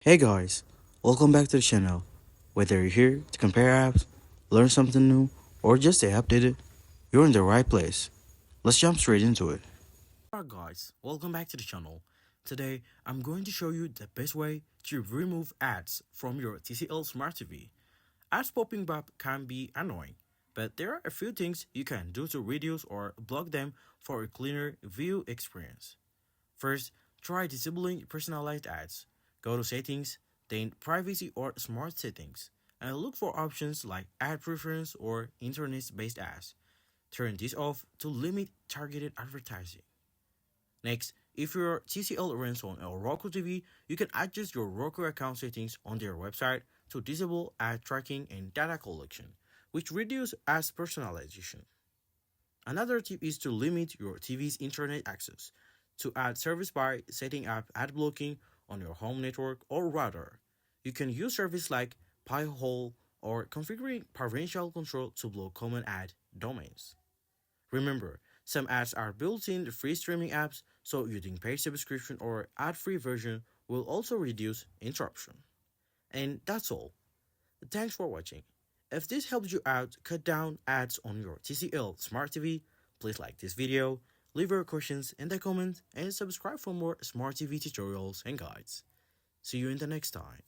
Hey guys, welcome back to the channel. Whether you're here to compare apps, learn something new, or just stay updated, you're in the right place. Let's jump straight into it. Alright guys, welcome back to the channel. Today, I'm going to show you the best way to remove ads from your TCL Smart TV. Ads popping up can be annoying, but there are a few things you can do to reduce or block them for a cleaner view experience. First, try disabling personalized ads. Go to Settings, then Privacy or Smart Settings, and look for options like Ad Preference or Internet-based ads. Turn this off to limit targeted advertising. Next, if your TCL runs on a Roku TV, you can adjust your Roku account settings on their website to disable ad tracking and data collection, which reduce ads personalization. Another tip is to limit your TV's internet access to ad service by setting up ad blocking on your home network or router. You can use service like Pi-hole or configuring parental control to block common ad domains. Remember, some ads are built-in free streaming apps, so using paid subscription or ad-free version will also reduce interruption. And that's all. Thanks for watching. If this helps you out, cut down ads on your TCL Smart TV, please like this video, leave your questions in the comments, and subscribe for more Smart TV tutorials and guides. See you in the next time.